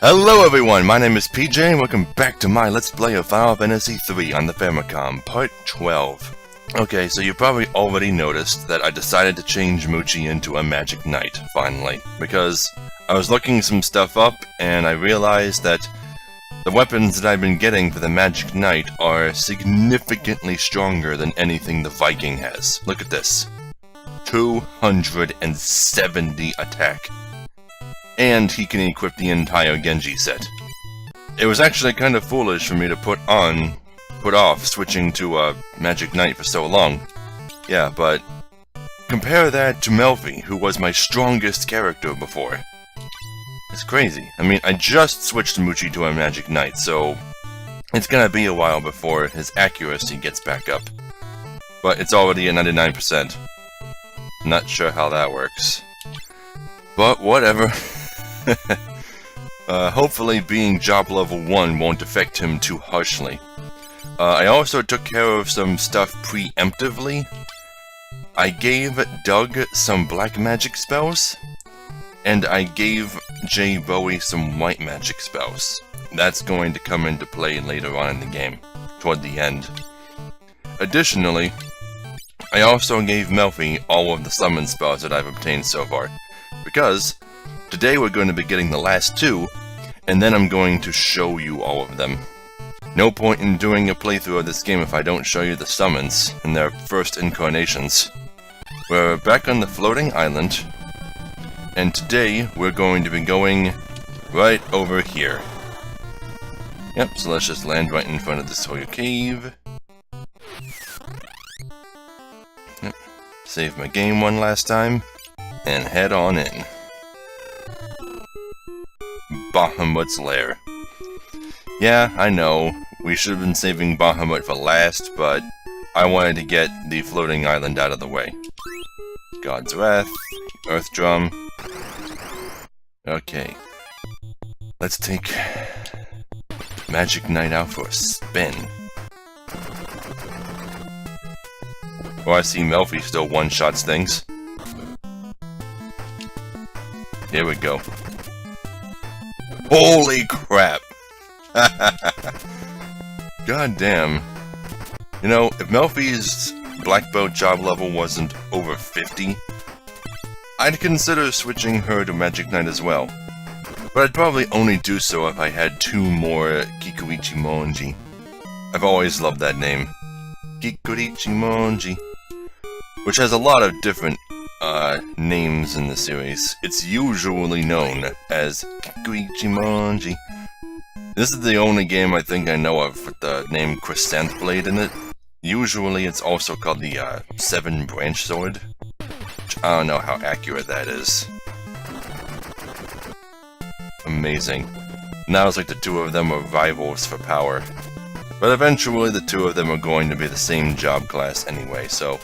Hello everyone, my name is PJ and welcome back to my Let's Play of Final Fantasy III on the Famicom, Part 12. Okay, so you probably already noticed that I decided to change Muchi into a Magic Knight, finally, because I was looking some stuff up and I realized that the weapons that I've been getting for the Magic Knight are significantly stronger than anything the Viking has. Look at this. 270 attack. And he can equip the entire Genji set. It was actually kind of foolish for me to put off switching to a Magic Knight for so long. Yeah, but compare that to Melfi, who was my strongest character before. It's crazy. I mean, I just switched Muchi to a Magic Knight, so it's gonna be a while before his accuracy gets back up. But it's already at 99%. Not sure how that works. But whatever. Hopefully being job level 1 won't affect him too harshly. I also took care of some stuff preemptively. I gave Doug some black magic spells, and I gave Jay Bowie some white magic spells. That's going to come into play later on in the game, toward the end. Additionally, I also gave Melfi all of the summon spells that I've obtained so far, because today we're going to be getting the last two, and then I'm going to show you all of them. No point in doing a playthrough of this game if I don't show you the summons in their first incarnations. We're back on the floating island, and today we're going to be going right over here. Yep, so let's just land right in front of this Soya cave. Yep. Save my game one last time, and head on in. Bahamut's lair. Yeah, I know, we should have been saving Bahamut for last, but I wanted to get the floating island out of the way. God's Wrath, Earth Drum. Okay. Let's take Magic Knight out for a spin. Oh, I see Melfi still one-shots things. Here we go. Holy crap! God damn. You know, if Melfi's black belt job level wasn't over 50, I'd consider switching her to Magic Knight as well. But I'd probably only do so if I had 2 more Kikuichi Monji. I've always loved that name. Kikuichi Monji. Which has a lot of different names in the series. It's usually known as Kikuichi Monji. This is the only game I think I know of with the name Chrysanth Blade in it. Usually it's also called the Seven Branch Sword. Which I don't know how accurate that is. Amazing. Now it's like the two of them are rivals for power. But eventually the two of them are going to be the same job class anyway, so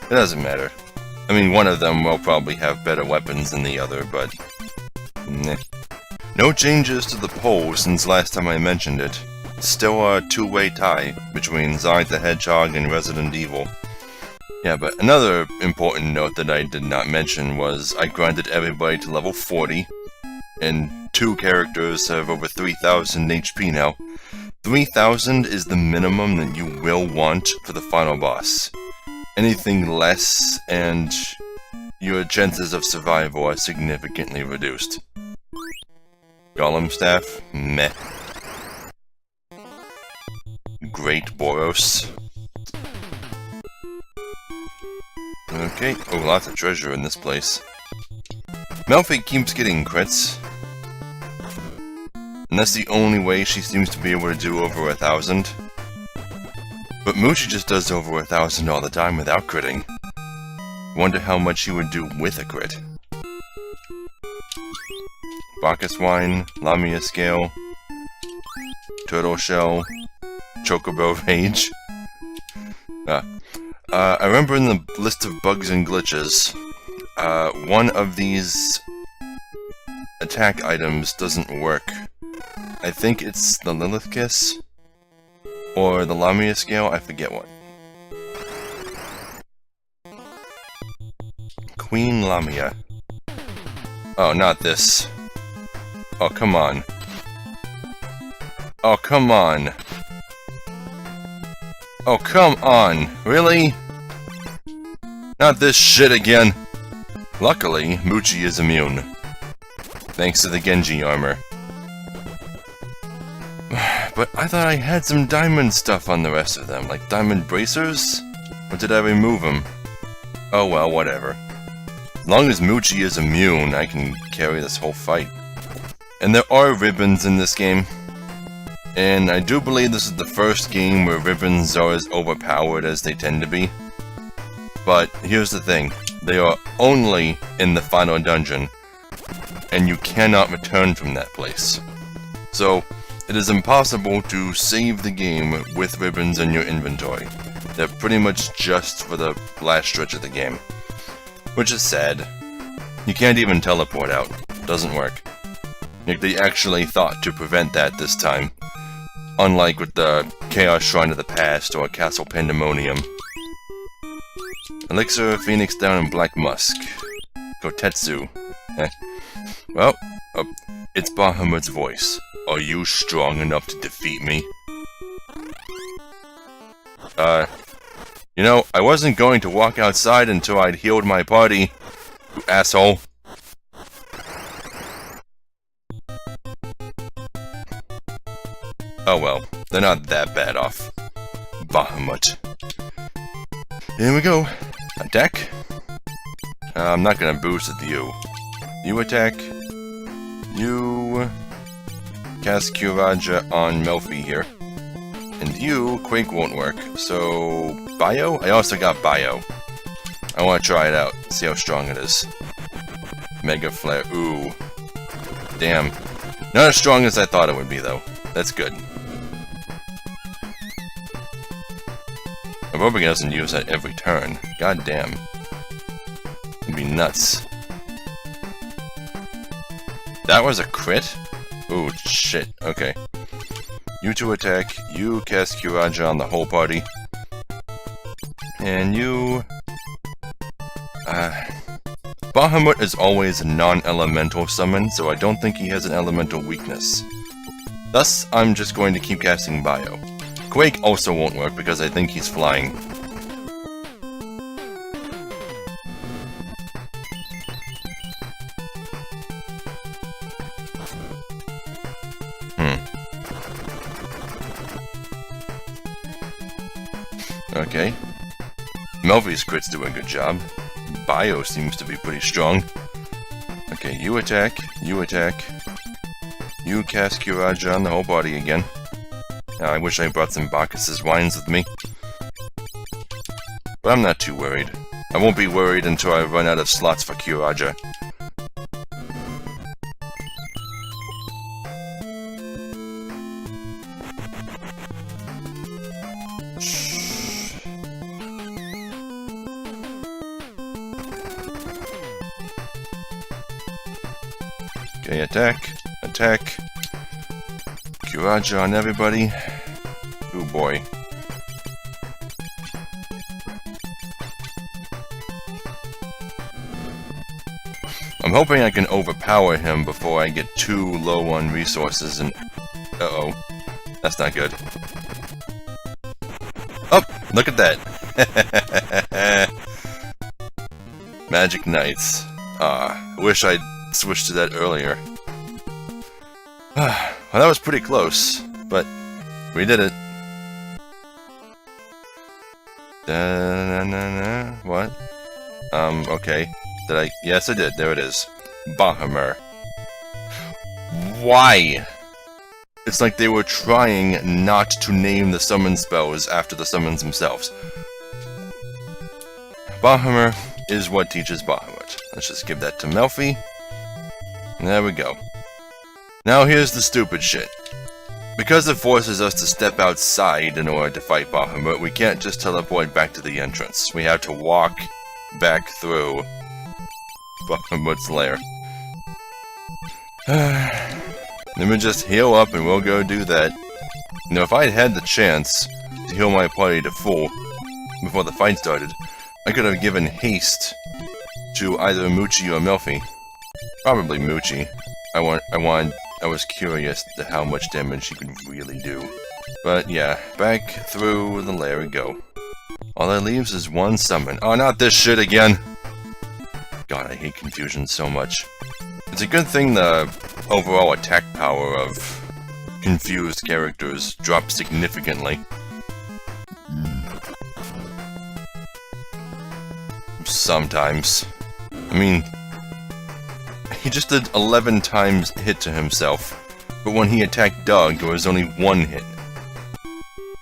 it doesn't matter. I mean, one of them will probably have better weapons than the other, but meh. No changes to the poll since last time I mentioned it. Still a two-way tie between Sonic the Hedgehog and Resident Evil. Yeah, but another important note that I did not mention was I grinded everybody to level 40, and 2 characters have over 3,000 HP now. 3,000 is the minimum that you will want for the final boss. Anything less, and your chances of survival are significantly reduced. Golem Staff? Meh. Great Boros. Okay, oh, lots of treasure in this place. Melfi keeps getting crits. And that's the only way she seems to be able to do over 1,000. But Muchi just does over 1,000 all the time without critting. Wonder how much she would do with a crit. Bacchus Wine, Lamia Scale, Turtle Shell, Chocobo Rage. I remember in the list of bugs and glitches, one of these attack items doesn't work. I think it's the Lilith Kiss? Or the Lamia Scale, I forget what. Queen Lamia. Oh, not this. Oh, come on. Oh, come on. Oh, come on. Really? Not this shit again. Luckily, Muchi is immune. Thanks to the Genji armor. But I thought I had some diamond stuff on the rest of them, like diamond bracers? Or did I remove them? Oh well, whatever. As long as Muchi is immune, I can carry this whole fight. And there are ribbons in this game. And I do believe this is the first game where ribbons are as overpowered as they tend to be. But here's the thing, they are only in the final dungeon, and you cannot return from that place. So, it is impossible to save the game with ribbons in your inventory. They're pretty much just for the last stretch of the game. Which is sad. You can't even teleport out. Doesn't work. Like, they actually thought to prevent that this time. Unlike with the Chaos Shrine of the Past or Castle Pandemonium. Elixir, Phoenix Down, and Black Musk. Slowtetsuken. Well, it's Bahamut's voice. Are you strong enough to defeat me? You know, I wasn't going to walk outside until I'd healed my party, you asshole. Oh well, they're not that bad off. Bahamut. Here we go. Attack. I'm not gonna boost at you. You attack. You cast Kyuraja on Melfi here. And you, Quake won't work. So, Bio? I also got Bio. I want to try it out, see how strong it is. Mega Flare, ooh. Damn. Not as strong as I thought it would be, though. That's good. I'm hoping it doesn't use that every turn. God damn. It'd be nuts. That was a crit? Ooh, shit. Okay. You two attack, you cast Kyuraja on the whole party. And you... Bahamut is always a non-elemental summon, so I don't think he has an elemental weakness. Thus, I'm just going to keep casting Bio. Quake also won't work because I think he's flying. Okay. Melvi's crits do a good job. Bio seems to be pretty strong. Okay, you attack, you attack. You cast Kyuraja on the whole body again. I wish I brought some Bacchus's wines with me. But I'm not too worried. I won't be worried until I run out of slots for Kyuraja. Okay, attack, attack. Kyuraja on everybody. Oh boy. I'm hoping I can overpower him before I get too low on resources and... Uh-oh. That's not good. Oh! Look at that! Magic Knights. Wish I'd switched to that earlier. Well, that was pretty close, but we did it. Da-na-na-na. What? Okay. Did I? Yes, I did. There it is. Bahamut. Why? It's like they were trying not to name the summon spells after the summons themselves. Bahamut is what teaches Bahamut. Let's just give that to Melfi. There we go. Now here's the stupid shit. Because it forces us to step outside in order to fight Bahamut, we can't just teleport back to the entrance. We have to walk back through Bahamut's lair. Let me just heal up and we'll go do that. You know, if I had the chance to heal my party to full before the fight started, I could have given haste to either Muchi or Melfi. Probably Muchi. I want I was curious to how much damage he could really do. But yeah, back through the lair we go. All that leaves is one summon. Oh, not this shit again! God, I hate confusion so much. It's a good thing the overall attack power of confused characters dropped significantly. Sometimes. I mean, he just did 11 times hit to himself, but when he attacked Doug, there was only 1 hit.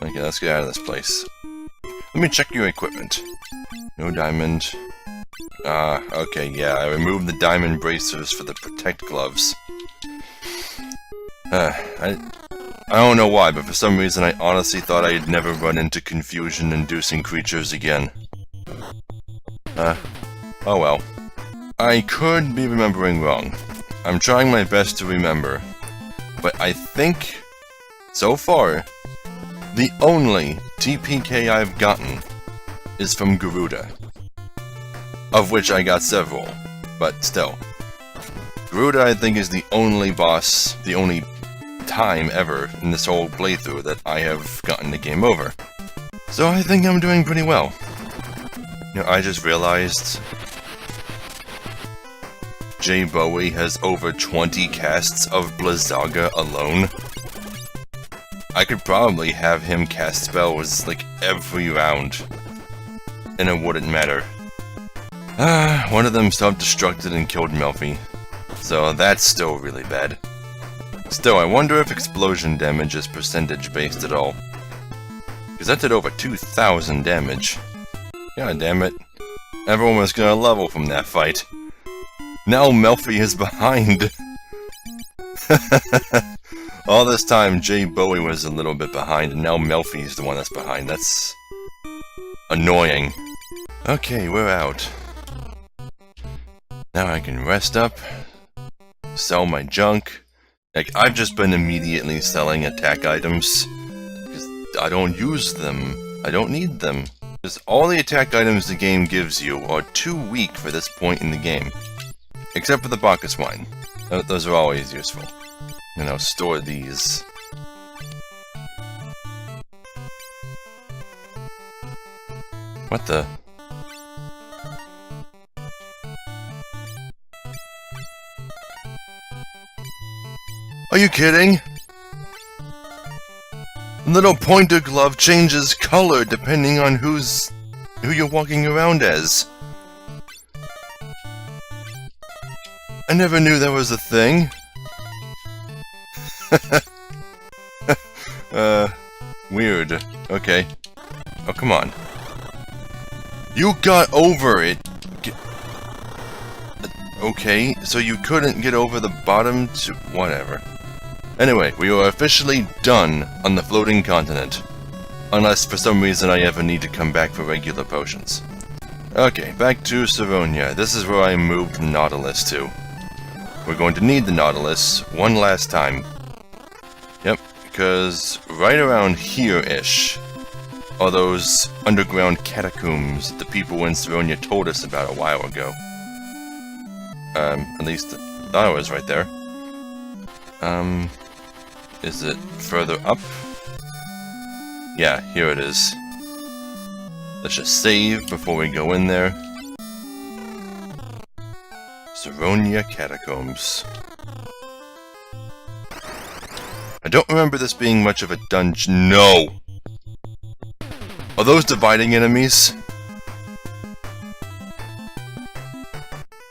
Okay, let's get out of this place. Let me check your equipment. No diamond. Okay, yeah, I removed the diamond bracers for the protect gloves. I don't know why, but for some reason I honestly thought I'd never run into confusion-inducing creatures again. Oh well. I could be remembering wrong. I'm trying my best to remember. But I think, so far, the only TPK I've gotten is from Garuda. Of which I got several, but still. Garuda, I think, is the only boss, the only time ever in this whole playthrough that I have gotten the game over. So I think I'm doing pretty well. You know, I just realized J. Bowie has over 20 casts of Blizzaga alone. I could probably have him cast spells like every round, and it wouldn't matter. One of them self-destructed and killed Melfi, so that's still really bad. Still, I wonder if explosion damage is percentage-based at all. Because that did over 2,000 damage. God damn it. Everyone was gonna level from that fight. Now Melfi is behind. All this time, J. Bowie was a little bit behind, and now Melfi is the one that's behind. That's annoying. Okay, we're out. Now I can rest up, sell my junk. Like, I've just been immediately selling attack items, because I don't use them. I don't need them. Because all the attack items the game gives you are too weak for this point in the game. Except for the Bacchus wine. Those are always useful. And I'll store these. What the? Are you kidding? The little pointer glove changes color depending on who you're walking around as. I never knew that was a thing. Weird. Okay. Oh, come on. You got over it. Okay, so you couldn't get over the bottom to... whatever. Anyway, we are officially done on the floating continent. Unless for some reason I ever need to come back for regular potions. Okay, back to Saronia. This is where I moved the Nautilus to. We're going to need the Nautilus one last time. Yep, because right around here-ish are those underground catacombs that the people in Saronia told us about a while ago. At least I thought it was right there. Is it further up? Yeah, here it is. Let's just save before we go in there. Saronia Catacombs. I don't remember this being much of a dungeon. No! Are those dividing enemies?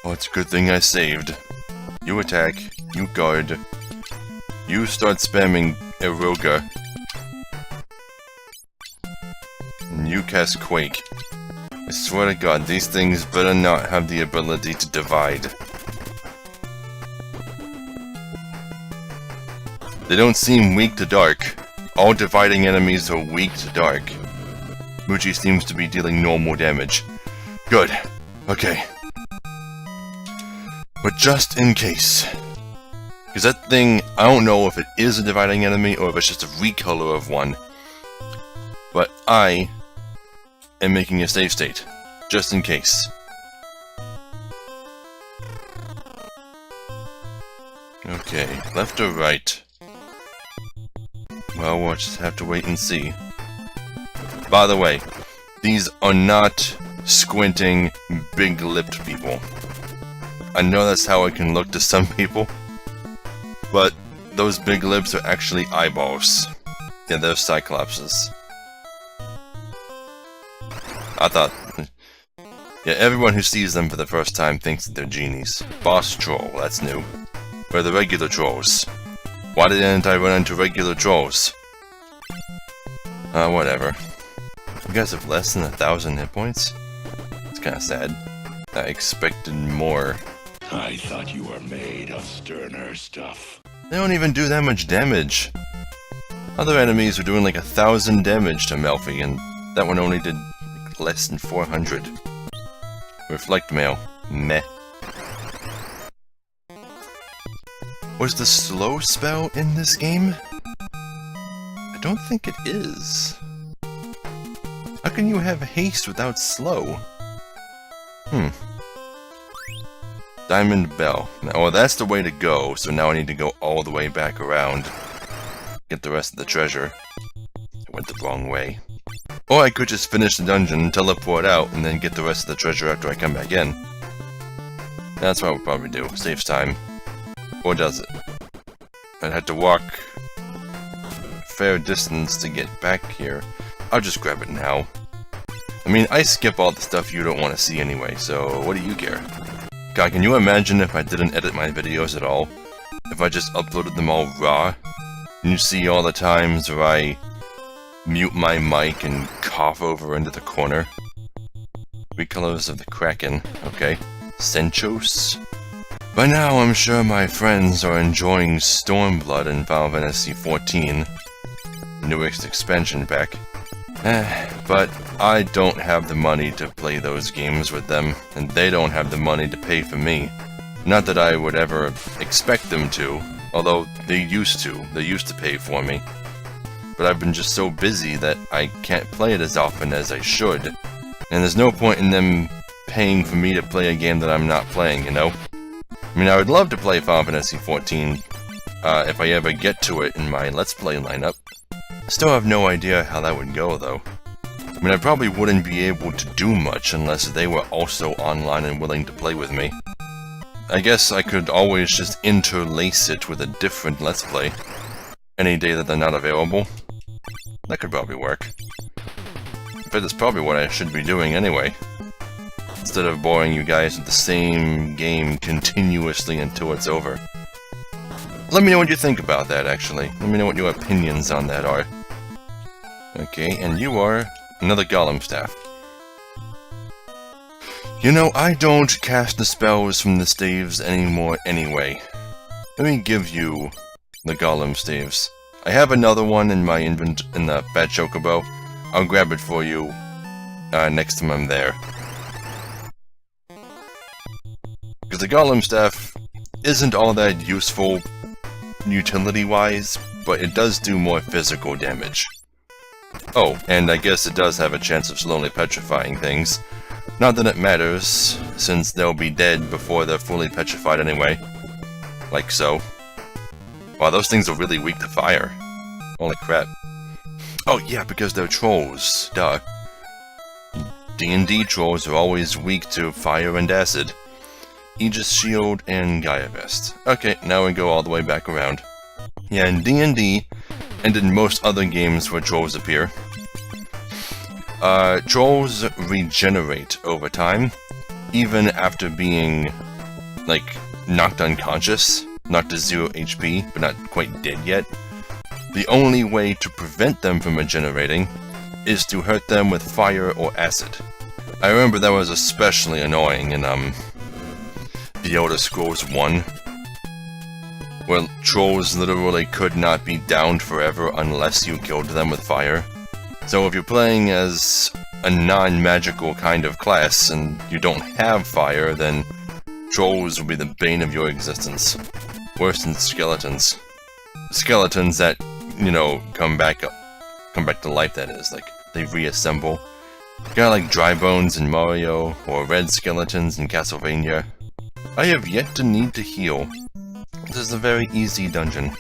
Oh, it's a good thing I saved. You attack, you guard. You start spamming Eroga. And you cast Quake. I swear to God, these things better not have the ability to divide. They don't seem weak to dark. All dividing enemies are weak to dark. Muji seems to be dealing normal damage. Good. Okay. But just in case. Because that thing, I don't know if it is a dividing enemy or if it's just a recolor of one. But I am making a save state. Just in case. Okay, left or right? Well, we'll just have to wait and see. By the way, these are not squinting, big-lipped people. I know that's how it can look to some people, but those big lips are actually eyeballs. Yeah, they're cyclopses. I thought... Yeah, everyone who sees them for the first time thinks that they're genies. Boss troll, that's new. Where are the regular trolls? Why didn't I run into regular trolls? Whatever. You guys have less than 1,000 hit points? It's kinda sad. I expected more. I thought you were made of sterner stuff. They don't even do that much damage. Other enemies were doing like 1,000 damage to Melfi, and that one only did like less than 400. Reflect mail. Meh. Was the slow spell in this game? I don't think it is. How can you have haste without slow? Diamond Bell. Oh, that's the way to go, so now I need to go all the way back around. Get the rest of the treasure. I went the wrong way. Or I could just finish the dungeon, teleport out, and then get the rest of the treasure after I come back in. That's what I would probably do. Saves time. Or does it? I'd have to walk a fair distance to get back here. I'll just grab it now. I mean, I skip all the stuff you don't want to see anyway, so what do you care? God, can you imagine if I didn't edit my videos at all? If I just uploaded them all raw? And you see all the times where I mute my mic and cough over into the corner? 3 colors of the Kraken, okay. Senchos? By now I'm sure my friends are enjoying Stormblood in Final Fantasy XIV, the newest expansion pack. But I don't have the money to play those games with them, and they don't have the money to pay for me. Not that I would ever expect them to, although they used to. They used to pay for me. But I've been just so busy that I can't play it as often as I should. And there's no point in them paying for me to play a game that I'm not playing, you know? I mean, I would love to play Final Fantasy XIV, if I ever get to it in my Let's Play lineup. I still have no idea how that would go, though. I mean, I probably wouldn't be able to do much unless they were also online and willing to play with me. I guess I could always just interlace it with a different Let's Play. Any day that they're not available. That could probably work. In fact, that's probably what I should be doing anyway. Instead of boring you guys with the same game continuously until it's over. Let me know what you think about that, actually. Let me know what your opinions on that are. Okay, and you are another Golem Staff. You know, I don't cast the spells from the staves anymore anyway. Let me give you the Golem Staves. I have another one in my in the Fat Chocobo. I'll grab it for you next time I'm there. Because the Golem Staff isn't all that useful utility-wise, but it does do more physical damage. Oh, and I guess it does have a chance of slowly petrifying things. Not that it matters, since they'll be dead before they're fully petrified anyway. Like so. Wow, those things are really weak to fire. Holy crap. Oh yeah, because they're trolls. Duh. D&D trolls are always weak to fire and acid. Aegis Shield and Gaia Vest. Okay, now we go all the way back around. Yeah, in D&D, and in most other games where trolls appear, trolls regenerate over time, even after being, like, knocked unconscious, knocked to 0 HP, but not quite dead yet. The only way to prevent them from regenerating is to hurt them with fire or acid. I remember that was especially annoying in, The Elder Scrolls 1, where trolls literally could not be downed forever unless you killed them with fire. So if you're playing as a non-magical kind of class and you don't have fire, then trolls will be the bane of your existence. Worse than skeletons. Skeletons that, you know, come back to life, that is. Like, they reassemble. Kinda like dry bones in Mario, or red skeletons in Castlevania. I have yet to need to heal. This is a very easy dungeon.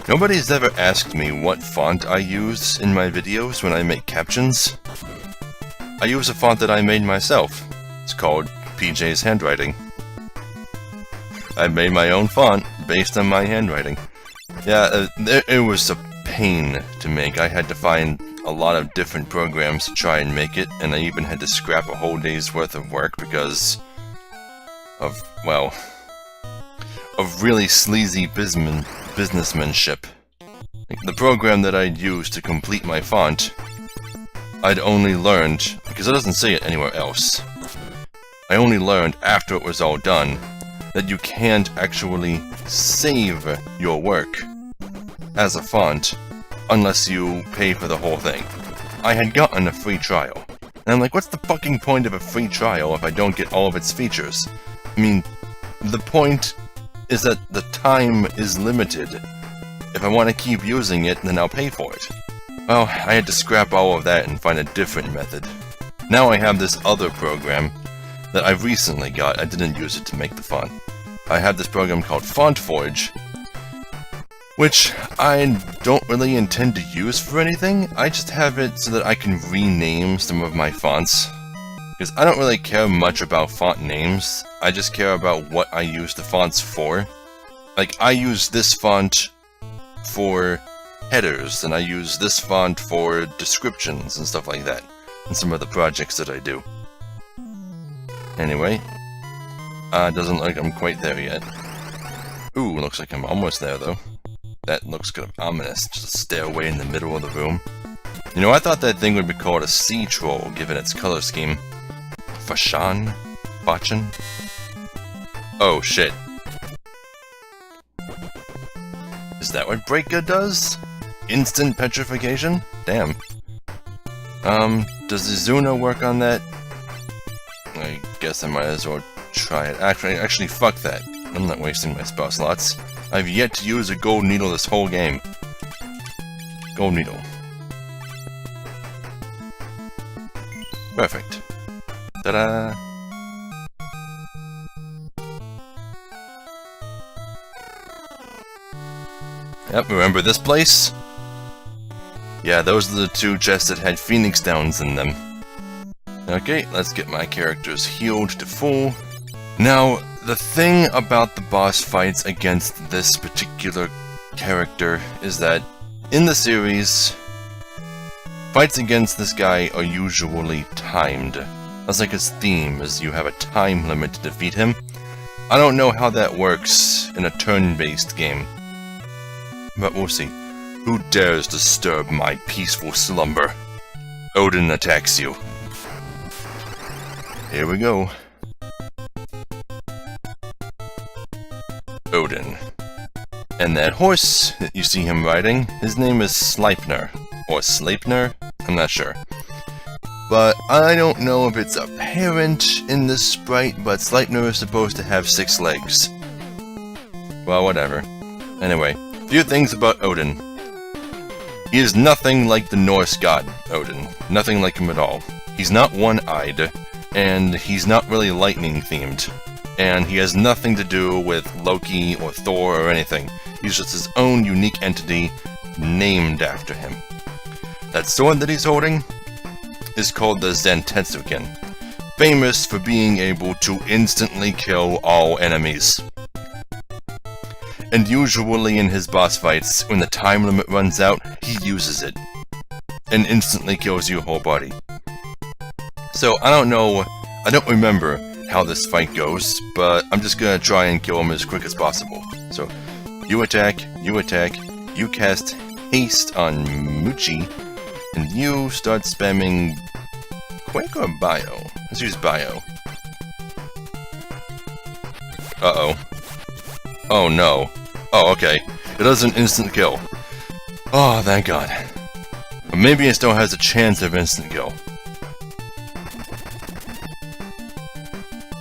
Nobody's ever asked me what font I use in my videos when I make captions. I use a font that I made myself. It's called PJ's Handwriting. I made my own font based on my handwriting. Yeah, it was a pain to make. I had to find a lot of different programs to try and make it, and I even had to scrap a whole day's worth of work because of, well, of really sleazy businessmanship. The program that I'd used to complete my font, I'd only learned, because it doesn't say it anywhere else, I only learned after it was all done that you can't actually save your work as a font unless you pay for the whole thing. I had gotten a free trial, and I'm like, what's the fucking point of a free trial if I don't get all of its features? I mean, the point is that the time is limited. If I want to keep using it, then I'll pay for it. Well, I had to scrap all of that and find a different method. Now I have this other program that I've recently got. I didn't use it to make the font. I have this program called FontForge, which I don't really intend to use for anything. I just have it so that I can rename some of my fonts. Because I don't really care much about font names. I just care about what I use the fonts for. Like, I use this font for headers, and I use this font for descriptions and stuff like that, in some of the projects that I do. Anyway, doesn't look like I'm quite there yet. Ooh, looks like I'm almost there though. That looks kind of ominous, just a stairway in the middle of the room. You know, I thought that thing would be called a sea troll, given its color scheme. Fashan? Bachan? Oh shit. Is that what Breaker does? Instant petrification? Damn. Does the Zuna work on that? I guess I might as well try it. Actually, fuck that. I'm not wasting my spell slots. I've yet to use a gold needle this whole game. Gold needle. Perfect. Ta-da! Yep, remember this place? Yeah, those are the two chests that had Phoenix Downs in them. Okay, let's get my characters healed to full. Now, the thing about the boss fights against this particular character is that in the series, fights against this guy are usually timed. That's like his theme, is you have a time limit to defeat him. I don't know how that works in a turn-based game, but we'll see. Who dares disturb my peaceful slumber? Odin attacks you. Here we go. Odin. And that horse that you see him riding, his name is Sleipnir. Or Sleipnir? I'm not sure. But I don't know if it's apparent in this sprite, but Sleipnir is supposed to have 6 legs. Well, whatever. Anyway, few things about Odin. He is nothing like the Norse god, Odin. Nothing like him at all. He's not one-eyed, and he's not really lightning-themed. And he has nothing to do with Loki or Thor or anything. He's just his own unique entity, named after him. That sword that he's holding is called the Slowtetsuken, famous for being able to instantly kill all enemies. And usually in his boss fights, when the time limit runs out, he uses it, and instantly kills your whole body. So I don't remember how this fight goes, but I'm just gonna try and kill him as quick as possible. So, you attack, you cast haste on Muchi, and you start spamming Quake or Bio? Let's use Bio. Uh-oh. Oh no. Oh, okay. It does an instant kill. Oh, thank God. But maybe it still has a chance of instant kill.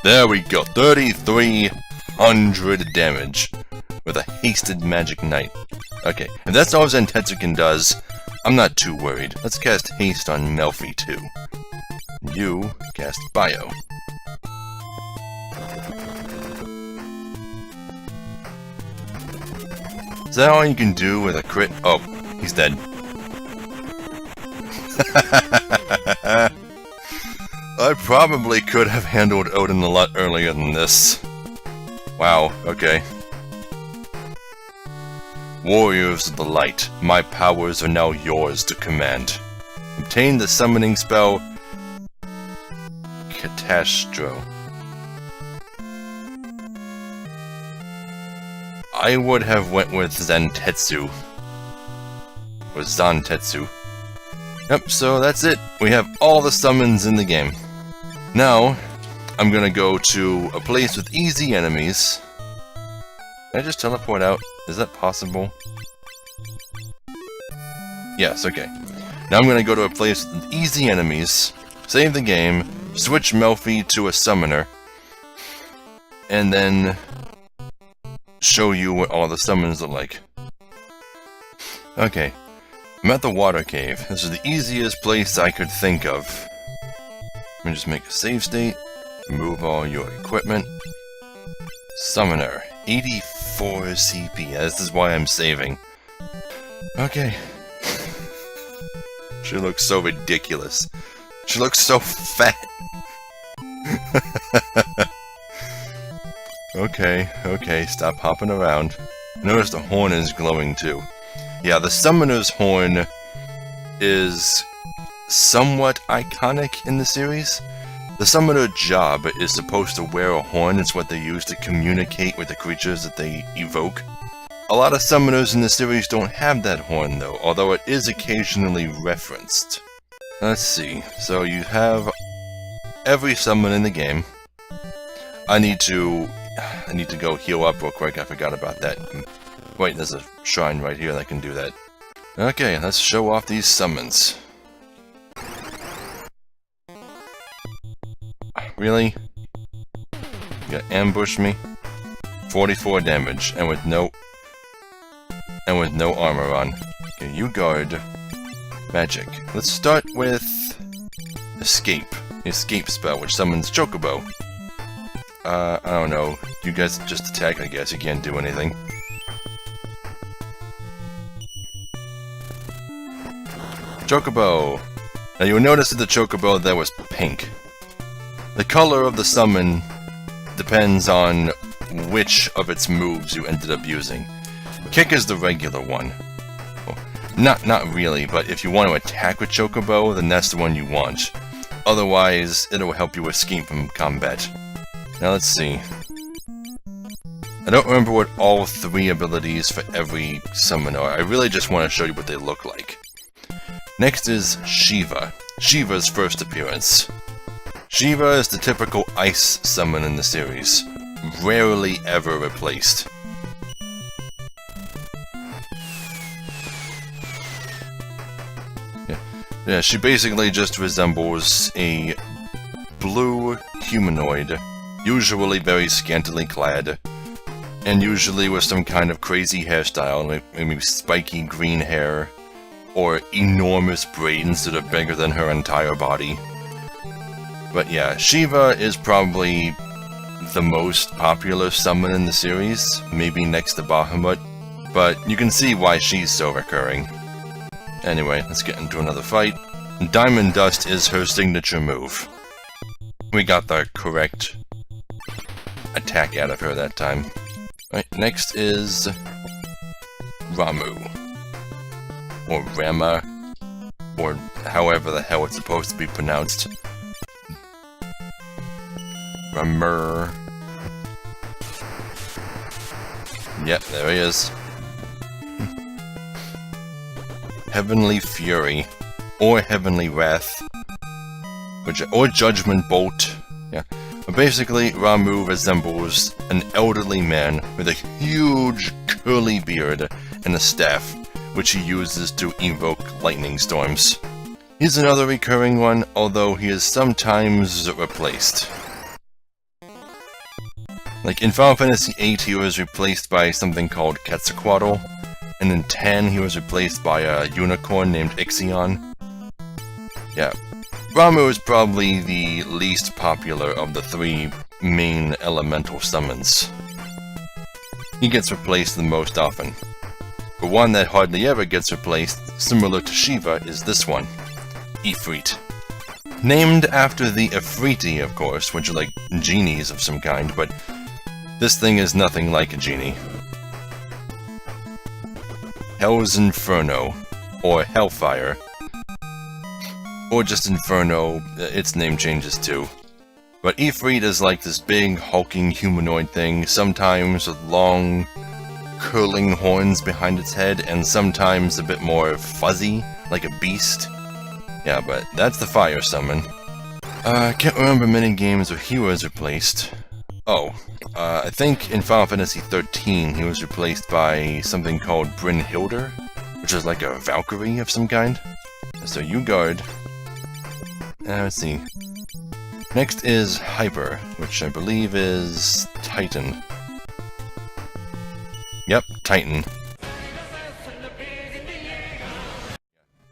There we go, 3,300 damage with a hasted magic knight. Okay, if that's all Slowtetsuken does, I'm not too worried. Let's cast haste on Melfi too. You cast Bio. Is that all you can do with a crit? Oh, he's dead. I probably could have handled Odin a lot earlier than this. Wow, okay. Warriors of the Light, my powers are now yours to command. Obtain the summoning spell Catastro. I would have went with Zantetsu. Or Zantetsu. Yep, so that's it. We have all the summons in the game. Now, I'm gonna go to a place with easy enemies. Can I just teleport out? Is that possible? Yes, okay. Now I'm gonna go to a place with easy enemies, save the game, switch Melfi to a summoner, and then show you what all the summons look like. Okay. I'm at the water cave. This is the easiest place I could think of. Let me just make a save state. Remove all your equipment. Summoner. 84 CP. Yeah, this is why I'm saving. Okay. She looks so ridiculous. She looks so fat. Okay, stop hopping around. Notice the horn is glowing too. Yeah, the Summoner's Horn is somewhat iconic in the series. The Summoner job is supposed to wear a horn. It's what they use to communicate with the creatures that they evoke. A lot of Summoners in the series don't have that horn though, although it is occasionally referenced. Let's see, so you have every summon in the game. I need to go heal up real quick, I forgot about that. Wait, there's a shrine right here that can do that. Okay, let's show off these summons. Really? You gonna ambush me? 44 damage, and with no armor on. Okay, you guard magic. Let's start with escape. The escape spell, which summons Chocobo. I don't know. You guys just attack, I guess. You can't do anything. Chocobo! Now you'll notice that the Chocobo there was pink. The color of the summon depends on which of its moves you ended up using. Kick is the regular one. Well, not really, but if you want to attack with Chocobo, then that's the one you want. Otherwise, it'll help you escape from combat. Now let's see. I don't remember what all 3 abilities for every summon are. I really just want to show you what they look like. Next is Shiva. Shiva's first appearance. Shiva is the typical ice summon in the series. Rarely ever replaced. Yeah, she basically just resembles a blue humanoid, usually very scantily clad, and usually with some kind of crazy hairstyle, like maybe spiky green hair, or enormous braids that are bigger than her entire body. But yeah, Shiva is probably the most popular summon in the series, maybe next to Bahamut, but you can see why she's so recurring. Anyway, let's get into another fight. Diamond Dust is her signature move. We got the correct attack out of her that time. Right, next is Ramu. Or Rama, or however the hell it's supposed to be pronounced. Ramur. Yep, there he is. Heavenly Fury, or Heavenly Wrath, or Judgment Bolt. Yeah, but basically Ramu resembles an elderly man with a huge curly beard and a staff, which he uses to evoke lightning storms. He's another recurring one, although he is sometimes replaced. Like in Final Fantasy VIII, he was replaced by something called Quetzalcoatl, and in 10 he was replaced by a unicorn named Ixion. Yeah, Ramu is probably the least popular of the 3 main elemental summons. He gets replaced the most often. But one that hardly ever gets replaced, similar to Shiva, is this one, Ifrit. Named after the Ifriti, of course, which are like genies of some kind, but this thing is nothing like a genie. Hell's Inferno, or Hellfire, or just Inferno, its name changes too. But Ifrit is like this big, hulking humanoid thing, sometimes with long, curling horns behind its head, and sometimes a bit more fuzzy, like a beast. Yeah, but that's the fire summon. I can't remember many games where he was replaced. Oh, I think in Final Fantasy XIII he was replaced by something called Brynhildr, which is like a Valkyrie of some kind. So you guard. Let's see. Next is Hyper, which I believe is Titan. Yep, Titan.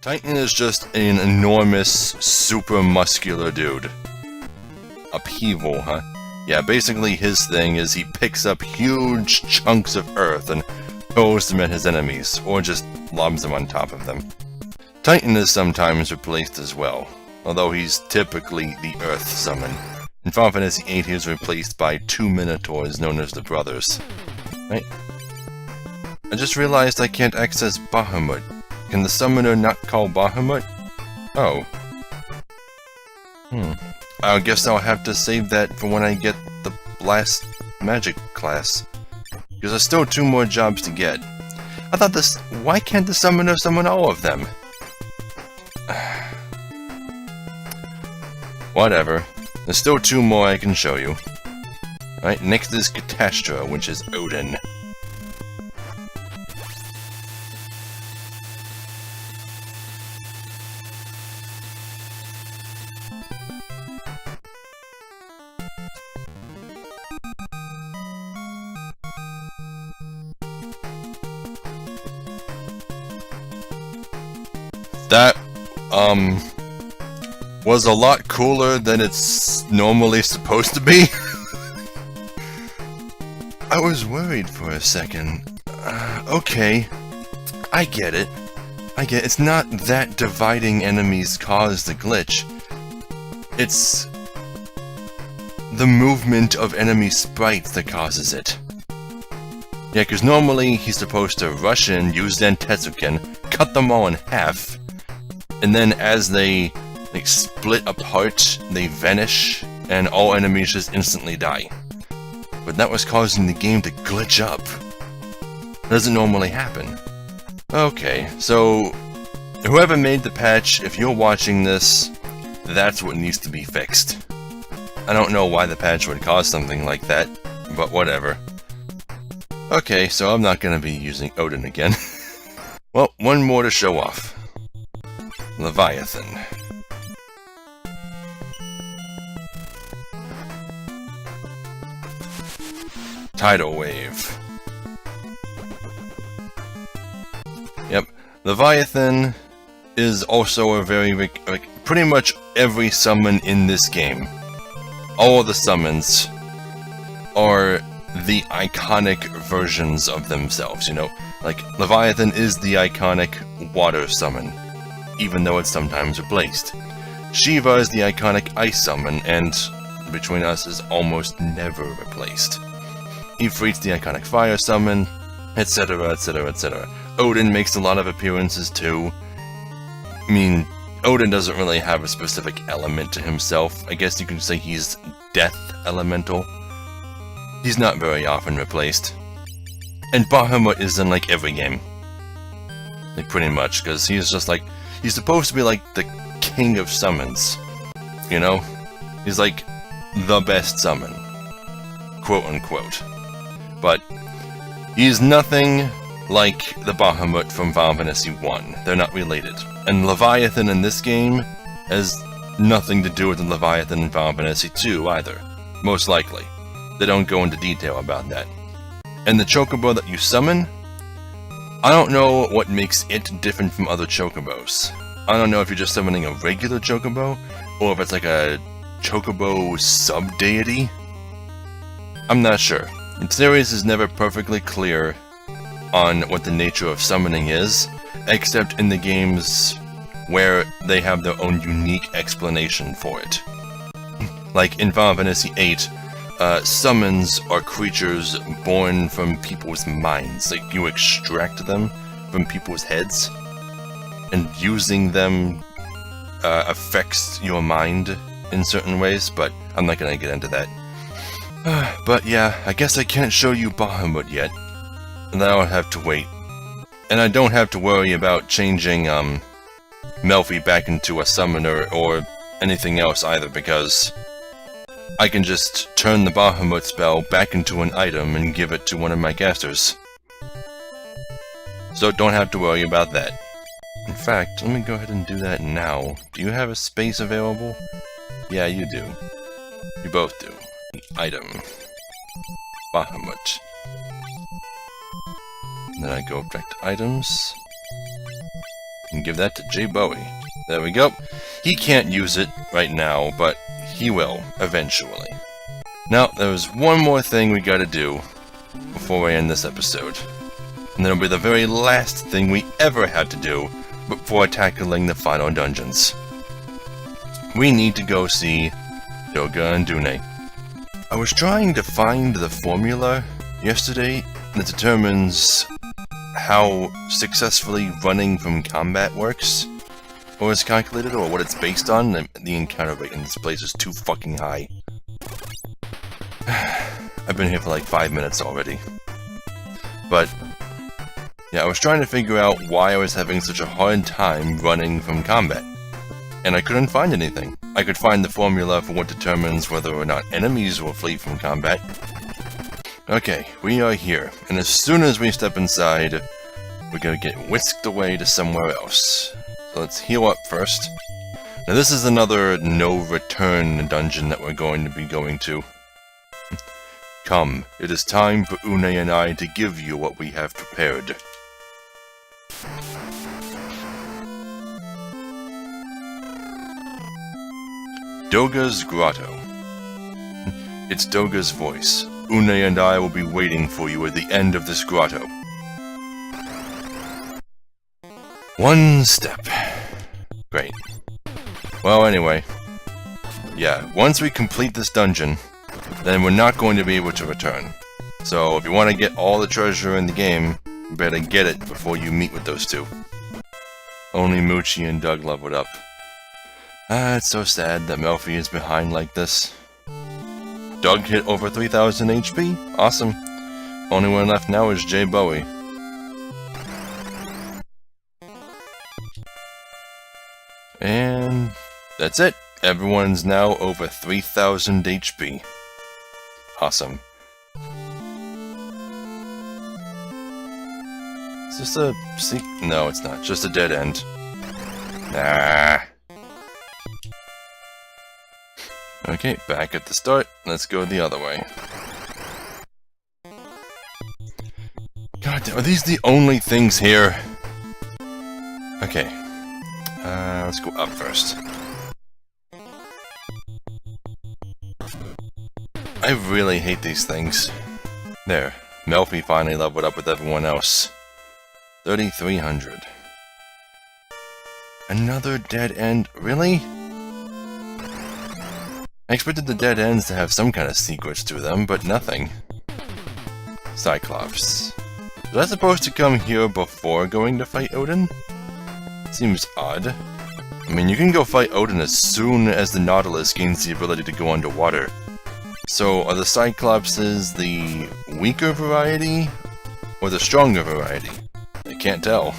Titan is just an enormous, super muscular dude. Upheaval, huh? Yeah, basically his thing is he picks up huge chunks of earth and throws them at his enemies, or just lobs them on top of them. Titan is sometimes replaced as well, although he's typically the Earth summon. In Final Fantasy VIII he was replaced by 2 Minotaurs known as the Brothers. Right? I just realized I can't access Bahamut. Can the summoner not call Bahamut? Oh. I guess I'll have to save that for when I get the Blast Magic class. Because there's still 2 more jobs to get. I thought this... Why can't the summoner summon all of them? Whatever. There's still 2 more I can show you. Right, next is Catastra, which is Odin. That, was a lot cooler than it's normally supposed to be. I was worried for a second. Okay. I get it. It's not that dividing enemies cause the glitch. It's the movement of enemy sprites that causes it. Yeah, because normally he's supposed to rush in, use Slowtetsuken, cut them all in half, and then as they split apart, they vanish, and all enemies just instantly die. But that was causing the game to glitch up. It doesn't normally happen. Okay, so whoever made the patch, if you're watching this, that's what needs to be fixed. I don't know why the patch would cause something like that, but whatever. Okay, so I'm not gonna be using Odin again. Well, one more to show off. Leviathan. Tidal Wave. Yep, Leviathan is also a very, pretty much every summon in this game. All of the summons are the iconic versions of themselves, you know? Like, Leviathan is the iconic water summon, even though it's sometimes replaced. Shiva is the iconic ice summon, and between us is almost never replaced. Ifrit's the iconic fire summon, etc, etc, etc. Odin makes a lot of appearances too. I mean, Odin doesn't really have a specific element to himself. I guess you can say he's Death Elemental. He's not very often replaced. And Bahamut is in like every game. Like pretty much, because he's just like, he's supposed to be like the king of summons. You know? He's like the best summon. Quote unquote. But he's nothing like the Bahamut from Final Fantasy I. They're not related. And Leviathan in this game has nothing to do with the Leviathan in Final Fantasy II either. Most likely. They don't go into detail about that. And the Chocobo that you summon, I don't know what makes it different from other Chocobos. I don't know if you're just summoning a regular Chocobo, or if it's like a Chocobo sub-deity. I'm not sure. The series is never perfectly clear on what the nature of summoning is, except in the games where they have their own unique explanation for it. Like in Final Fantasy VIII, summons are creatures born from people's minds. Like, you extract them from people's heads, and using them affects your mind in certain ways, but I'm not gonna get into that. But yeah, I guess I can't show you Bahamut yet, and I'll have to wait. And I don't have to worry about changing Melfi back into a summoner or anything else either, because I can just turn the Bahamut spell back into an item and give it to one of my casters. So don't have to worry about that. In fact, let me go ahead and do that now. Do you have a space available? Yeah, you do. You both do. The item. Bahamut. Then I go back to items. And give that to J. Bowie. There we go. He can't use it right now, but he will, eventually. Now, there's one more thing we gotta do before we end this episode. And that'll be the very last thing we ever had to do before tackling the final dungeons. We need to go see Doga and Dune. I was trying to find the formula yesterday that determines how successfully running from combat works, or is calculated, or what it's based on. The encounter rate in this place is too fucking high. I've been here for like 5 minutes already. But yeah, I was trying to figure out why I was having such a hard time running from combat, and I couldn't find anything. I could find the formula for what determines whether or not enemies will flee from combat. Okay, we are here, and as soon as we step inside, we're gonna get whisked away to somewhere else. So let's heal up first. Now this is another no-return dungeon that we're going to be going to. Come, it is time for Une and I to give you what we have prepared. Doga's Grotto. It's Doga's voice. Une and I will be waiting for you at the end of this grotto. One step. Great. Well, anyway. Yeah, once we complete this dungeon, then we're not going to be able to return. So, if you want to get all the treasure in the game, you better get it before you meet with those two. Only Muchi and Doug leveled up. It's so sad that Melfi is behind like this. Doug hit over 3000 HP? Awesome. Only one left now is J. Bowie. And that's it. Everyone's now over 3000 HP. Awesome. Is this a no, it's not. Just a dead end. Nah. Okay, back at the start. Let's go the other way. God, are these the only things here? Okay. Let's go up first. I really hate these things. There. Melfi finally leveled up with everyone else. 3300. Another dead end? Really? I expected the dead ends to have some kind of secrets to them, but nothing. Cyclops. Was I supposed to come here before going to fight Odin? Seems odd. I mean, you can go fight Odin as soon as the Nautilus gains the ability to go underwater. So, are the Cyclopses the weaker variety, or the stronger variety? I can't tell.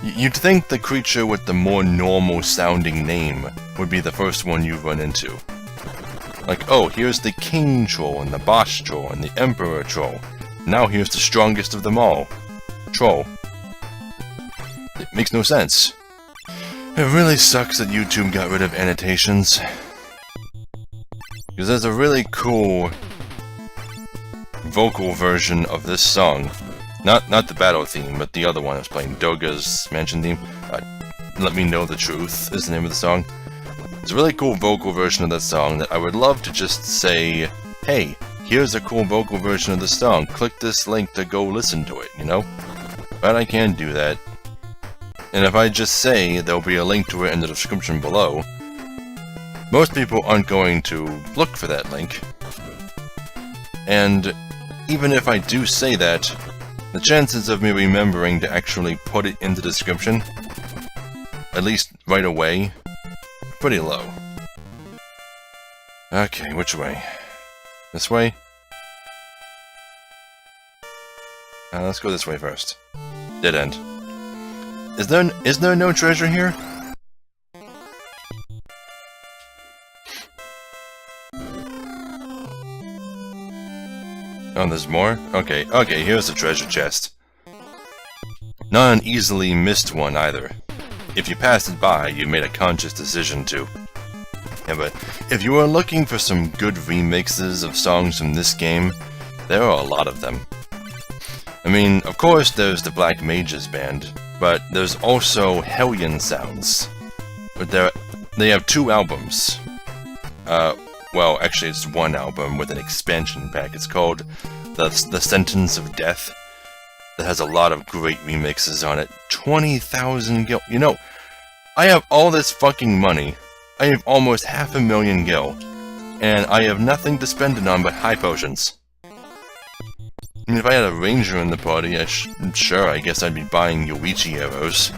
You'd think the creature with the more normal-sounding name would be the first one you run into. Like, oh, here's the King Troll, and the Boss Troll, and the Emperor Troll. Now here's the strongest of them all. Troll. It makes no sense. It really sucks that YouTube got rid of annotations. Because there's a really cool vocal version of this song. Not the battle theme, but the other one I was playing, Doga's mansion theme. Let Me Know the Truth is the name of the song. It's a really cool vocal version of that song that I would love to just say, hey, here's a cool vocal version of the song, click this link to go listen to it, you know? But I can't do that. And if I just say there'll be a link to it in the description below, most people aren't going to look for that link. And even if I do say that, the chances of me remembering to actually put it in the description, at least right away, are pretty low. Okay, which way? This way? Let's go this way first. Dead end. Is there no treasure here? Oh, there's more? Okay, here's the treasure chest. Not an easily missed one either. If you passed it by, you made a conscious decision to. Yeah, but if you are looking for some good remixes of songs from this game, there are a lot of them. I mean, of course there's the Black Mages band, but there's also Hellion Sounds. But they have 2 albums. Well, actually it's 1 album with an expansion pack. It's called The Sentence of Death. That has a lot of great remixes on it. 20,000 gil. You know, I have all this fucking money. I have almost 500,000 gil. And I have nothing to spend it on but high potions. I mean, if I had a ranger in the party, sure, I guess I'd be buying Yoichi arrows.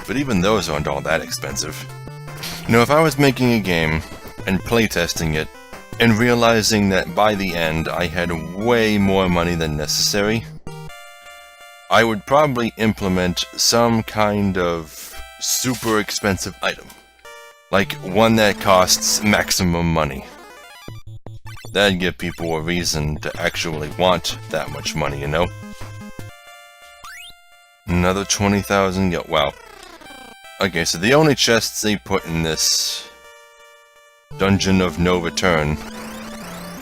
But even those aren't all that expensive. You know, if I was making a game and playtesting it, and realizing that by the end I had way more money than necessary, I would probably implement some kind of super expensive item. Like one that costs maximum money. That'd give people a reason to actually want that much money, you know? Another 20,000, yeah, wow. Okay, so the only chests they put in this Dungeon of No Return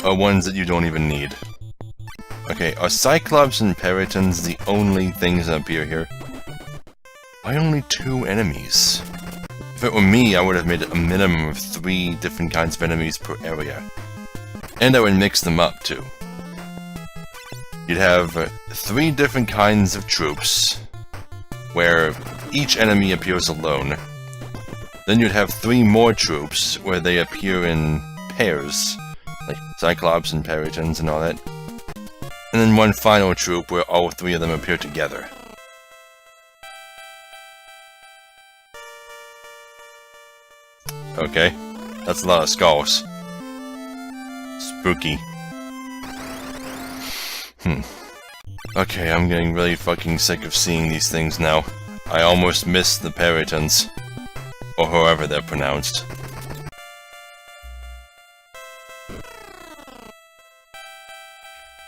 are ones that you don't even need. Okay, are Cyclops and Peritons the only things that appear here? Why only 2 enemies? If it were me, I would have made a minimum of 3 different kinds of enemies per area. And I would mix them up, too. You'd have 3 different kinds of troops, where each enemy appears alone. Then you'd have 3 more troops, where they appear in pairs, like Cyclops and Peritons and all that. And then 1 final troop, where all 3 of them appear together. Okay, that's a lot of skulls. Spooky. Okay, I'm getting really fucking sick of seeing these things now. I almost missed the Peritons. Or however they're pronounced.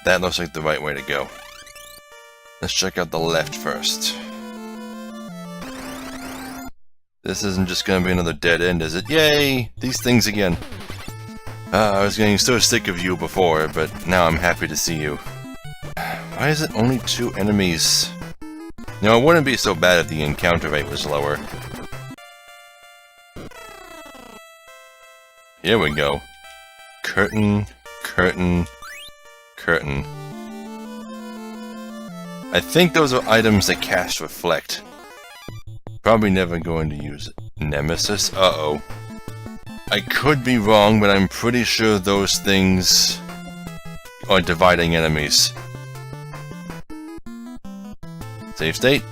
That looks like the right way to go. Let's check out the left first. This isn't just gonna be another dead end, is it? Yay! These things again. I was getting so sick of you before, but now I'm happy to see you. Why is it only 2 enemies? No, it wouldn't be so bad if the encounter rate was lower. Here we go. Curtain, curtain, curtain. I think those are items that cast Reflect. Probably never going to use it. Nemesis? Uh-oh. I could be wrong, but I'm pretty sure those things are dividing enemies. Save state.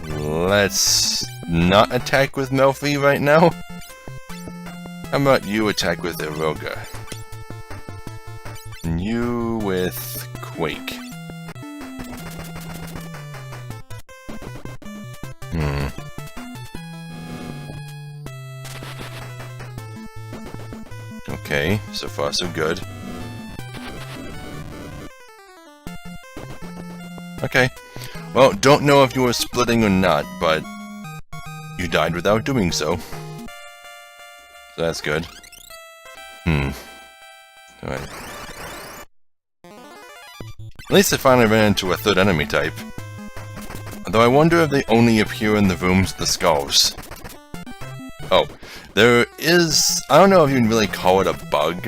Let's not attack with Melfi right now. How about you attack with Eroga? And you with Quake. Okay, so far so good. Okay. Well, don't know if you were splitting or not, but you died without doing so. So that's good. Alright. At least I finally ran into a 3rd enemy type. Although I wonder if they only appear in the rooms with the skulls. Oh, there is... I don't know if you can really call it a bug,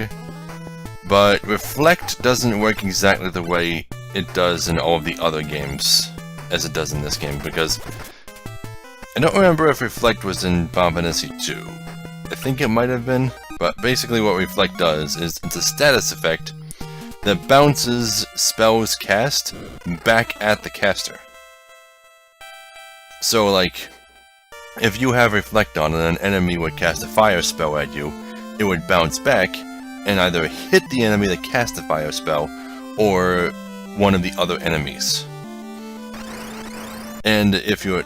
But Reflect doesn't work exactly the way it does in all of the other games as it does in this game, because I don't remember if Reflect was in Final Fantasy II. I think it might have been, but basically what Reflect does is it's a status effect that bounces spells cast back at the caster. So like, if you have Reflect on and an enemy would cast a fire spell at you, it would bounce back and either hit the enemy that cast the fire spell, or one of the other enemies. And if you're...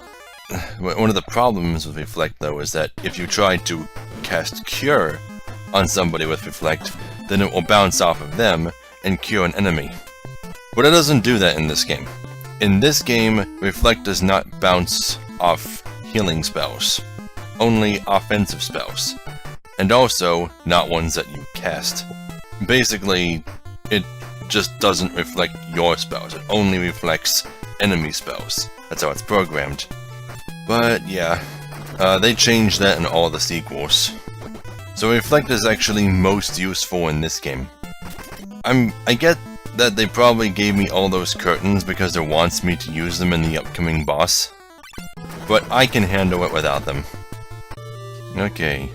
one of the problems with Reflect, though, is that if you try to cast Cure on somebody with Reflect, then it will bounce off of them and cure an enemy. But it doesn't do that in this game. In this game, Reflect does not bounce off healing spells, only offensive spells, and also not ones that you cast. Basically, it just doesn't reflect your spells, it only reflects enemy spells. That's how it's programmed. But yeah, they changed that in all the sequels. So Reflect is actually most useful in this game. I get that they probably gave me all those curtains because it wants me to use them in the upcoming boss, but I can handle it without them. Okay.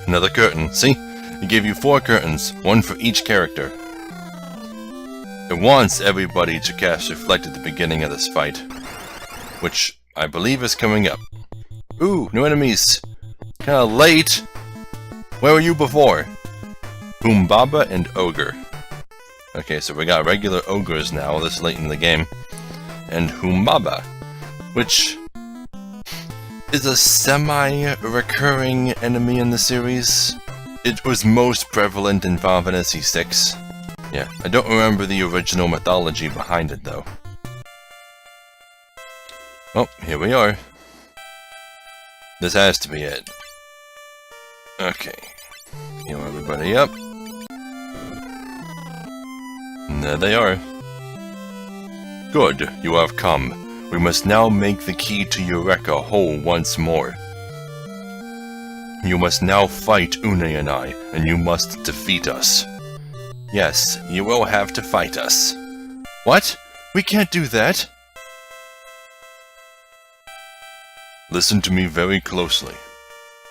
Another curtain. See? It gave you 4 curtains, 1 for each character. It wants everybody to cast Reflect at the beginning of this fight, which I believe is coming up. Ooh, new enemies! Kinda late! Where were you before? Humbaba and Ogre. Okay, so we got regular ogres now, this late in the game. And Humbaba, which is a semi-recurring enemy in the series. It was most prevalent in Final Fantasy VI. Yeah, I don't remember the original mythology behind it, though. Oh, here we are. This has to be it. Okay. Heal everybody up. And there they are. Good, you have come. We must now make the key to Eureka whole once more. You must now fight Une and I, and you must defeat us. Yes, you will have to fight us. What? We can't do that! Listen to me very closely.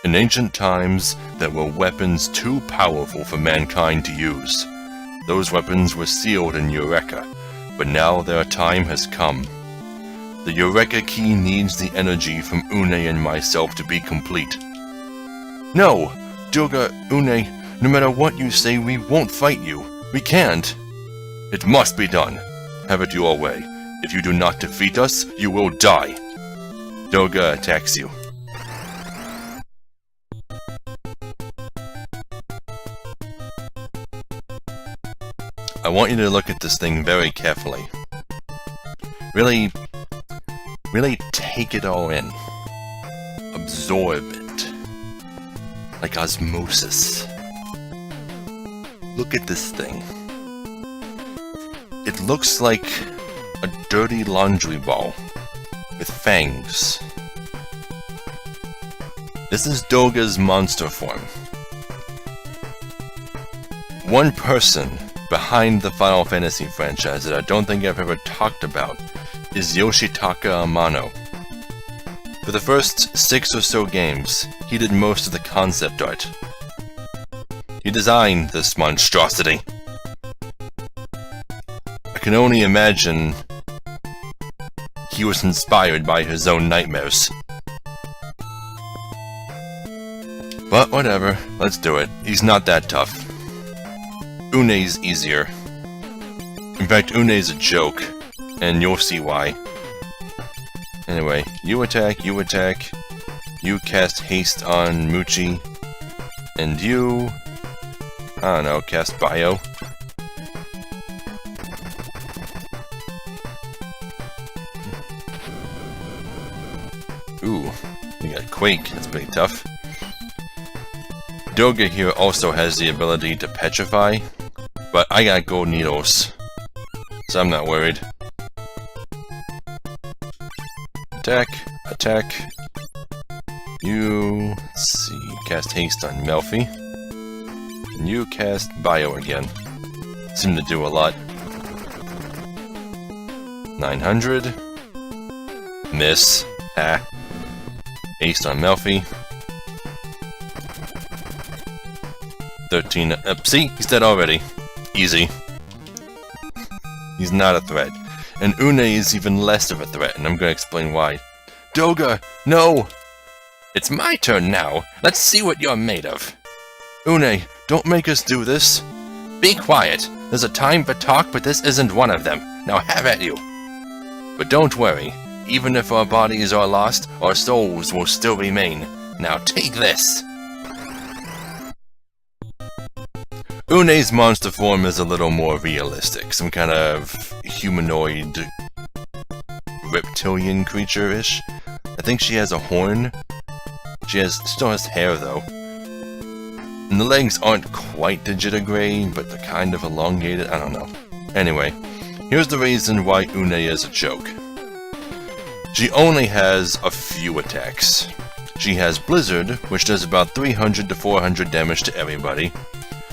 In ancient times, there were weapons too powerful for mankind to use. Those weapons were sealed in Eureka, but now their time has come. The Eureka key needs the energy from Une and myself to be complete. No! Durga, Une, no matter what you say, we won't fight you. We can't. It must be done. Have it your way. If you do not defeat us, you will die. Durga attacks you. I want you to look at this thing very carefully. Really take it all in. Absorb it. Like osmosis. Look at this thing. It looks like a dirty laundry ball with fangs. This is Doga's monster form. One person behind the Final Fantasy franchise that I don't think I've ever talked about is Yoshitaka Amano. For the first 6 or so games, he did most of the concept art. He designed this monstrosity. I can only imagine he was inspired by his own nightmares. But whatever, let's do it. He's not that tough. Une's easier. In fact, Une's a joke, and you'll see why. Anyway, you attack, you cast haste on Muchi, and you... I don't know, cast bio. Ooh, you got Quake, that's pretty tough. Doga here also has the ability to petrify, but I got gold needles, so I'm not worried. Attack, attack. You, let's see, cast haste on Melfi. You cast Bio again. Seem to do a lot. 900. Miss. Ha. Ace on Melfi. 13. See? He's dead already. Easy. He's not a threat. And Une is even less of a threat, and I'm gonna explain why. Doga! No! It's my turn now. Let's see what you're made of. Une, don't make us do this. Be quiet. There's a time for talk, but this isn't one of them. Now have at you. But don't worry. Even if our bodies are lost, our souls will still remain. Now take this. Une's monster form is a little more realistic. Some kind of humanoid reptilian creature-ish. I think she has a horn. She still has hair though. And the legs aren't quite digitigrade, but they're kind of elongated. I don't know. Anyway, here's the reason why Une is a joke. She only has a few attacks. She has Blizzard, which does about 300 to 400 damage to everybody.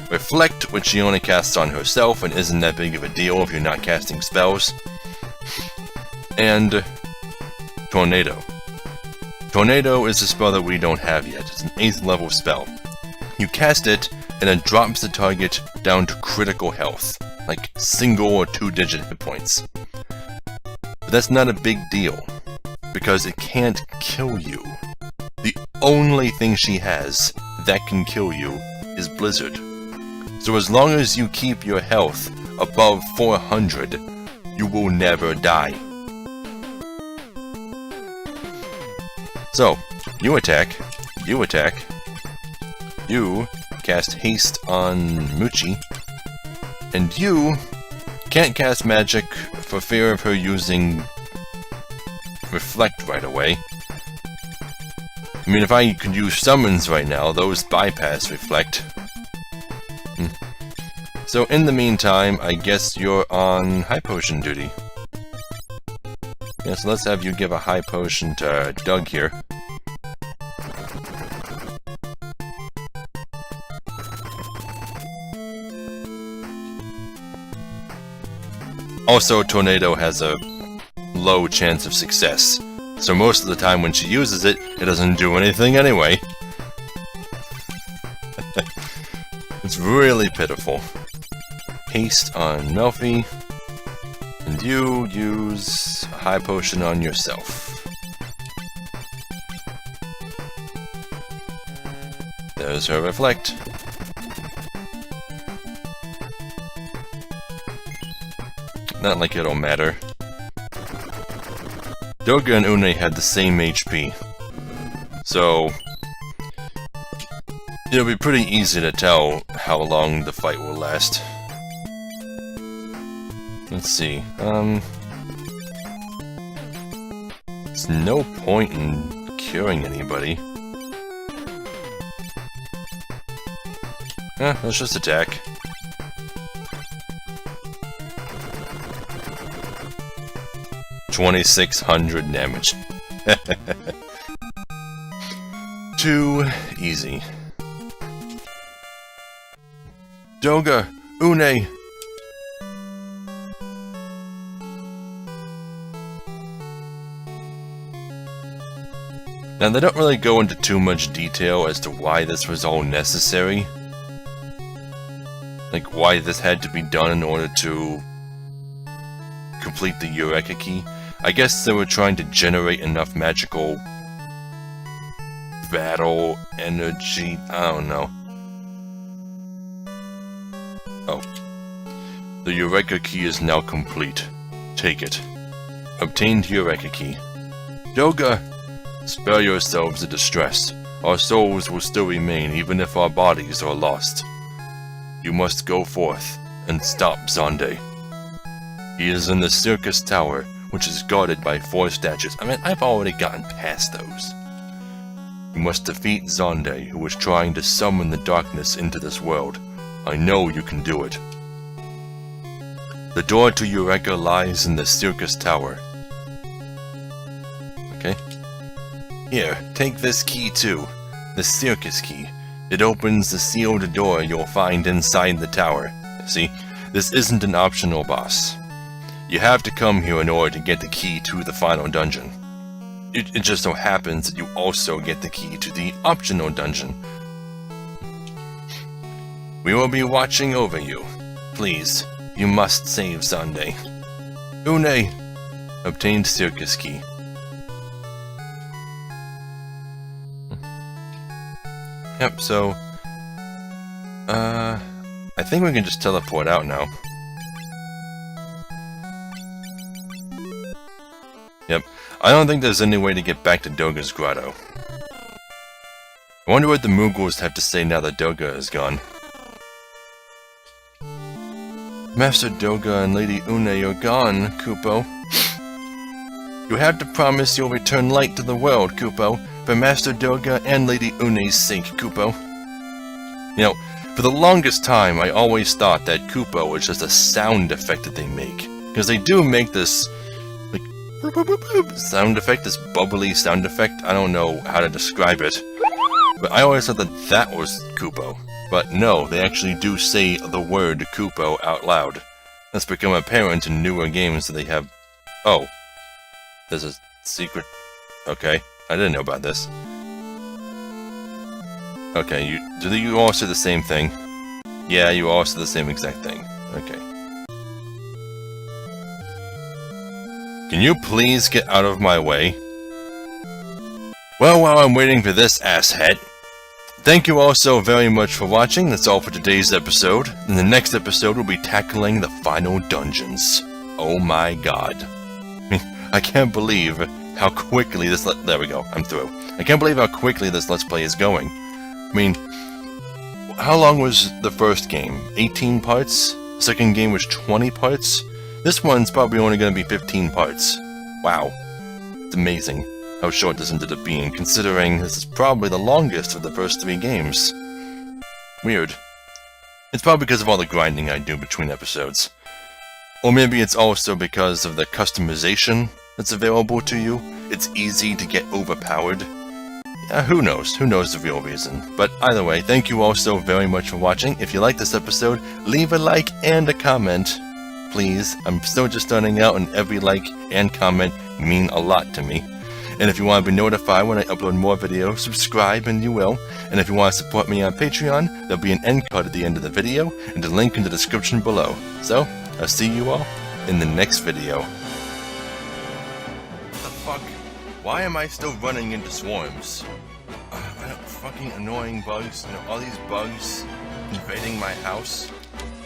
Reflect, which she only casts on herself and isn't that big of a deal if you're not casting spells. And Tornado. Tornado is a spell that we don't have yet. It's an 8th level spell. You cast it, and it drops the target down to critical health, like single or 2-digit hit points. But that's not a big deal, because it can't kill you. The only thing she has that can kill you is Blizzard. So as long as you keep your health above 400, you will never die. So, you attack, you cast haste on Muchi, and you can't cast magic for fear of her using reflect right away. I mean, if I could use summons right now, those bypass reflect. So in the meantime, I guess you're on high potion duty. Yeah, so let's have you give a high potion to Doug here. Also, Tornado has a low chance of success, so most of the time when she uses it, it doesn't do anything anyway. It's really pitiful. Haste on Melfi, and you use a high potion on yourself. There's her reflect. Not like it'll matter. Doga and Une had the same HP, so it'll be pretty easy to tell how long the fight will last. Let's see, there's no point in curing anybody. Let's just attack. $2,600 damage. Too easy. Doga! Une! Now, they don't really go into too much detail as to why this was all necessary. Like, why this had to be done in order to complete the Eureka key. I guess they were trying to generate enough magical battle energy. I don't know. Oh. The Eureka key is now complete. Take it. Obtained Eureka key. Doga! Spare yourselves the distress. Our souls will still remain even if our bodies are lost. You must go forth and stop Zonde. He is in the circus tower, which is guarded by 4 statues. I mean, I've already gotten past those. You must defeat Zonde, who is trying to summon the darkness into this world. I know you can do it. The door to Eureka lies in the circus tower. Okay. Here, take this key too. The circus key. It opens the sealed door you'll find inside the tower. See, this isn't an optional boss. You have to come here in order to get the key to the final dungeon. It just so happens that you also get the key to the optional dungeon. We will be watching over you. Please, you must save Sunday. Une! Obtained circus key. Yep, so... I think we can just teleport out now. Yep, I don't think there's any way to get back to Doga's grotto. I wonder what the Moogles have to say now that Doga is gone. Master Doga and Lady Une are gone, Kupo. You have to promise you'll return light to the world, Kupo, for Master Doga and Lady Une's sake, Kupo. You know, for the longest time I always thought that Kupo was just a sound effect that they make. Because they do make this, like, boop, boop, boop, boop, sound effect, this bubbly sound effect. I don't know how to describe it. But I always thought that that was Kupo. But no, they actually do say the word Kupo out loud. That's become apparent in newer games that they have... Oh. There's a secret... Okay, I didn't know about this. Okay, do you all say the same thing? Yeah, you all say the same exact thing. Okay. Can you please get out of my way? Well, while I'm waiting for this asshat, thank you all so very much for watching. That's all for today's episode. In the next episode, we'll be tackling the final dungeons. Oh my god. I can't believe how quickly this there we go, I'm through. I can't believe how quickly this Let's Play is going. I mean, how long was the first game? 18 parts? The second game was 20 parts? This one's probably only going to be 15 parts. Wow. It's amazing how short this ended up being, considering this is probably the longest of the first 3 games. Weird. It's probably because of all the grinding I do between episodes. Or maybe it's also because of the customization that's available to you. It's easy to get overpowered. Who knows? Who knows the real reason? But either way, thank you all so very much for watching. If you liked this episode, leave a like and a comment. Please, I'm still just starting out and every like and comment mean a lot to me. And if you want to be notified when I upload more videos, subscribe and you will. And if you want to support me on Patreon, there'll be an end card at the end of the video and a link in the description below. So, I'll see you all in the next video. What the fuck? Why am I still running into swarms? Fucking annoying bugs, you know, all these bugs invading my house.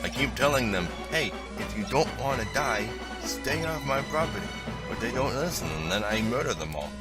I keep telling them, hey, if you don't want to die, stay off my property. But they don't listen, and then I murder them all.